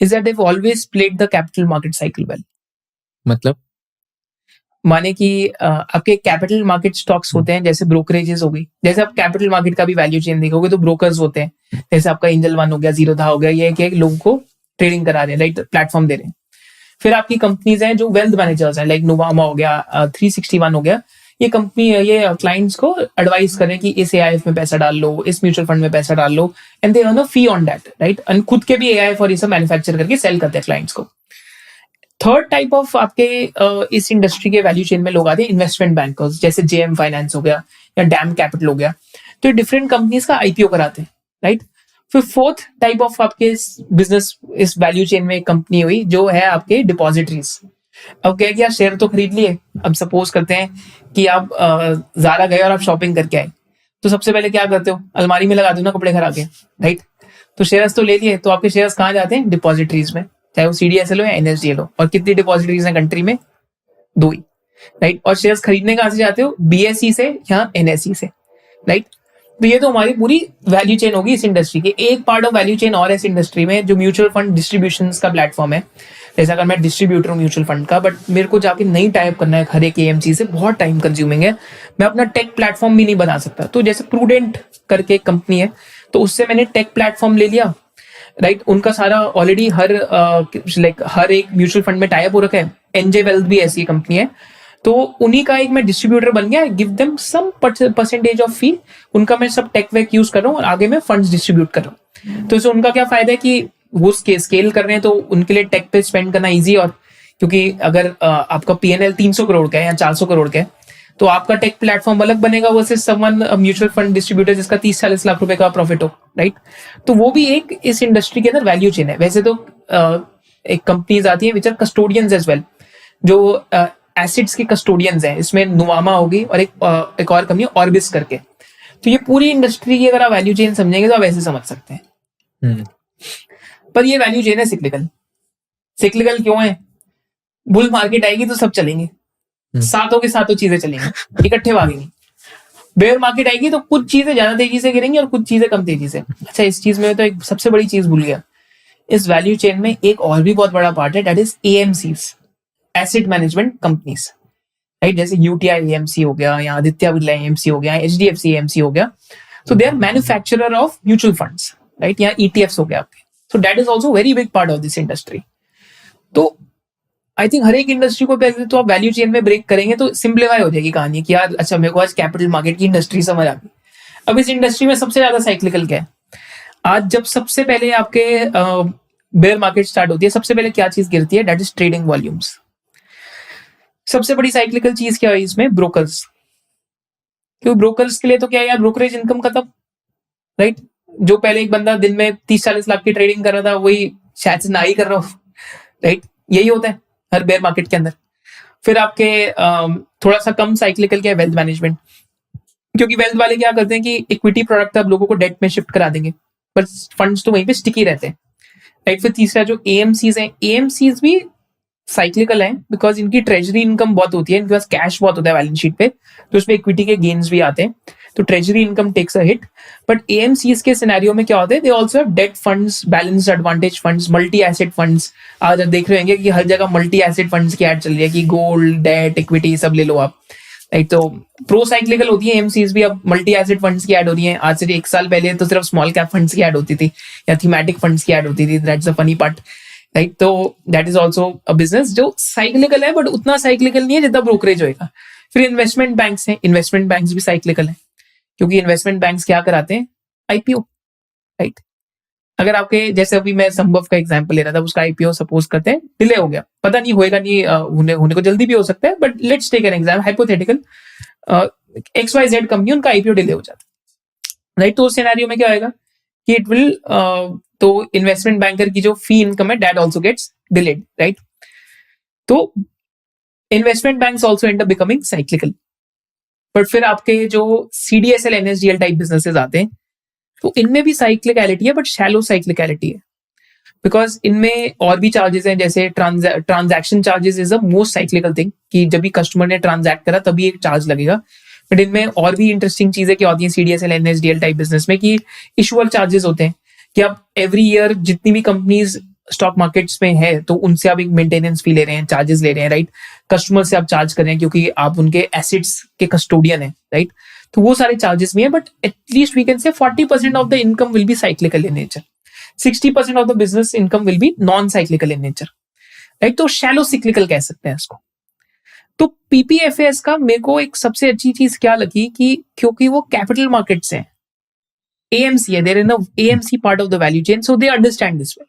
is that they've always played the capital market cycle well. मतलब माने कि आपके कैपिटल मार्केट स्टॉक्स होते हैं, जैसे ब्रोकरेजेस हो गई, जैसे आप कैपिटल मार्केट का भी वैल्यू चेन देखोगे तो ब्रोकर्स होते हैं, जैसे आपका एंजल वन हो गया, जीरोधा हो गया, ये एक लोगों को ट्रेडिंग करा रहे हैं, लाइक प्लेटफॉर्म दे रहे हैं. फिर आपकी कंपनीज हैं जो वेल्थ मैनेजर्स हैं, लाइक नोवामा हो गया, 361 हो गया. ये कंपनी ये क्लाइंट्स को एडवाइस करें कि इस एआईएफ में पैसा डाल लो, इस म्यूचुअल फंड में पैसा डाल लो, and they earn a fee on that, right. And खुद के भी एआईएफ और ये सब मैन्युफैक्चर करके सेल करते हैं क्लाइंट्स को. थर्ड टाइप ऑफ आपके इस इंडस्ट्री के वैल्यू चेन में लोग आते हैं इन्वेस्टमेंट बैंकर्स, जैसे जेएम फाइनेंस हो गया या डैम कैपिटल हो गया. तो ये डिफरेंट कंपनीज का आईपीओ कराते हैं, राइट. फिर फोर्थ टाइप ऑफ आपके बिजनेस इस वैल्यू चेन में कंपनी हुई जो है आपके डिपॉजिटरीज. अब क्या है कि आप शेयर तो खरीद लिए, अब सपोज करते हैं कि आप ज़ारा गए और आप शॉपिंग करके आए, तो सबसे पहले क्या करते हो, अलमारी में लगा दो ना कपड़े खरा के, राइट. तो शेयर्स तो ले लिए, तो आपके शेयर्स कहाँ जाते हैं, डिपॉजिटरीज में, चाहे वो सीडीएसएल हो या एनएसडीएल हो. और कितनी डिपॉजिटरीज हैं कंट्री में, 2 ही, राइट. और शेयर्स खरीदने कहाँ से जाते हो, बीएसई से या एनएसई से, राइट. तो ये तो हमारी पूरी वैल्यू चेन होगी इस इंडस्ट्री की. एक पार्ट ऑफ वैल्यू चेन और है इस इंडस्ट्री में जो म्यूचुअल फंड डिस्ट्रीब्यूशन का प्लेटफॉर्म है. जैसे अगर मैं डिस्ट्रीब्यूटर हूँ म्यूचुअल फंड का, बट मेरे को जाके नहीं टाइप करना है हर एक एएमसी से, बहुत टाइम कंज्यूमिंग है, मैं अपना टेक प्लेटफॉर्म भी नहीं बना सकता. तो जैसे प्रूडेंट करके एक कंपनी है, तो उससे मैंने टेक प्लेटफॉर्म ले लिया, राइट. उनका सारा ऑलरेडी हर एक म्यूचुअल फंड में टाइप हो रखा है. एनजे वेल्थ भी ऐसी कंपनी है, तो उन्हीं का एक मैं डिस्ट्रीब्यूटर बन गया, give them some percentage of fee, उनका मैं सब टेक वेक यूज कर रहा हूँ और आगे मैं फंड्स डिस्ट्रीब्यूट कर रहा हूँ. तो इससे उनका क्या फायदा है कि वो स्केल कर रहे हैं, तो उनके लिए टेक पे स्पेंड करना ईजी. और क्योंकि अगर आपका पीएनएल 300 करोड़ का है या 400 करोड़ का है, तो आपका टेक प्लेटफॉर्म अलग बनेगा versus someone mutual fund distributor जिसका 30-40 लाख रुपए का प्रॉफिट हो, राइट. तो वो भी एक इस इंडस्ट्री के अंदर वैल्यू चेन है. वैसे तो एक कंपनीज आती है which are custodians as well, जो एसिड्स के कस्टोडियंस हैं. इसमें नुवामा होगी और एक और कंपनी ऑर्बिस करके. तो ये पूरी इंडस्ट्री की अगर आप वैल्यू चेन समझेंगे तो आप ऐसे समझ सकते हैं. पर ये वैल्यू चेन है सिक्लिकल. सिक्लिकल क्यों है, बुल मार्केट आएगी तो सब चलेंगे, सातों के सातों चीजें चलेंगी, इकट्ठे भागेंगी. बेयर मार्केट आएगी तो कुछ चीजें ज्यादा तेजी से गिरेंगी और कुछ चीजें कम तेजी से. अच्छा, इस चीज में तो एक सबसे बड़ी चीज भूल गया, इस वैल्यू चेन में एक और भी बहुत बड़ा पार्ट है, that is AMCs, asset management companies, right. जैसे यूटीआई एएमसी हो गया या आदित्य बिरला एएमसी हो गया, एचडीएफसी एएमसी हो गया. So they are manufacturer of mutual funds, right, या ईटीएफ्स हो गया आपके. So that is also very big part of this industry. तो आई थिंक हर एक इंडस्ट्री को पहले तो आप वैल्यू चेन में ब्रेक करेंगे तो सिंप्लीफाई हो जाएगी कहानी कि यार अच्छा मेरे को आज कैपिटल मार्केट की इंडस्ट्री समझ आ गई. अब इस इंडस्ट्री में सबसे ज्यादा साइक्लिकल क्या है, आज जब सबसे पहले आपके बेयर मार्केट स्टार्ट होती है, सबसे पहले क्या चीज गिरती है, दैट इज ट्रेडिंग वॉल्यूम्स. सबसे बड़ी साइक्लिकल चीज क्या है इसमें, ब्रोकर्स. क्योंकि ब्रोकर्स के लिए तो क्या है यार, ब्रोकरेज इनकम खत्म, राइट. जो पहले एक बंदा दिन में 30-40 लाख की ट्रेडिंग कर रहा था वही शायद से ना ही कर रहा हो, राइट. यही होता है हर बेयर मार्केट के अंदर. फिर आपके थोड़ा सा कम साइक्लिकल क्या है, वेल्थ मैनेजमेंट. क्योंकि वेल्थ वाले क्या करते हैं कि इक्विटी प्रोडक्ट आप लोगों को डेट में शिफ्ट करा देंगे, पर फंड्स तो वहीं पे स्टिकी रहते हैं, राइट. फिर तीसरा जो एएमसीज हैं, एएमसीज भी साइक्लिकल है बिकॉज इनकी ट्रेजरी इनकम बहुत होती है, इनके पास कैश बहुत होता है बैलेंस शीट पे, तो उसमें इक्विटी के गेन्स भी आते हैं, तो treasury income takes a hit. But AMCs के सिनेरियो में क्या होता है, they also have debt funds, balance advantage funds, multi asset funds. आज आप देख रहे होंगे कि हर जगह मल्टी एसेट फंड्स की एड चल रही है कि गोल्ड, डेट, इक्विटी सब ले लो आप, राइट. तो प्रो साइक्लिकल होती है एएमसीज भी, अब मल्टी एसेट फंड्स की एड हो रही है. आज से 1 साल पहले तो सिर्फ स्मॉल कैप फंड्स की एड होती थी या थीमेटिक फंड्स की एड होती थी. That's the funny part, right. तो that is also a business जो साइक्लिकल है, बट उतना साइक्लिकल नहीं है जितना ब्रोकरेज होएगा. फिर इन्वेस्टमेंट बैंक्स हैं, इन्वेस्टमेंट बैंक्स भी साइक्लिकल है क्योंकि इन्वेस्टमेंट बैंक्स क्या कराते हैं, आईपीओ, राइट. अगर आपके जैसे अभी मैं संभव का एग्जांपल ले रहा था, उसका आईपीओ सपोज करते हैं डिले हो गया, पता नहीं होएगा नहीं, होने को जल्दी भी हो सकता है, but let's take an example, hypothetical, XYZ company उनका आईपीओ डिले हो जाता है, राइट. तो उस सिनेरियो में क्या होएगा कि इट विल तो इन्वेस्टमेंट बैंकर की जो फी इनकम है that also gets delayed, right. तो investment banks also end up becoming cyclical. But फिर आपके जो CDSL NSDL टाइप बिजनेसेस आते हैं, तो इनमें भी साइक्लिकलिटी है, बट शैलो साइक्लिकलिटी है, बिकॉज इनमें और भी चार्जेस हैं. जैसे transaction charges is the most cyclical thing, कि जब भी कस्टमर ने ट्रांजैक्ट करा तभी एक चार्ज लगेगा. बट इनमें और भी इंटरेस्टिंग चीजें क्या होती हैं CDSL NSDL टाइप बिजनेस में, कि इशुअर चार्जेस होते हैं, कि आप एवरी ईयर जितनी भी कंपनीज स्टॉक मार्केट्स में है तो उनसे आप एक मेंटेनेंस फी ले रहे हैं, चार्जेस ले रहे हैं, राइट? कस्टमर से आप चार्ज कर रहे हैं क्योंकि आप उनके एसेट्स के कस्टोडियन है, राइट? तो वो सारे चार्जेस भी है, but at least we can say 40% of the income will be cyclical in nature, 60% of the business income will be non cyclical in nature, right? तो शैलो सिक्लिकल कह सकते हैं इसको। तो पीपीएफएस का मेरे को एक सबसे अच्छी चीज क्या लगी कि क्योंकि वो कैपिटल मार्केट्स हैं, AMC है, there in AMC part of the value chain, so they understand this way,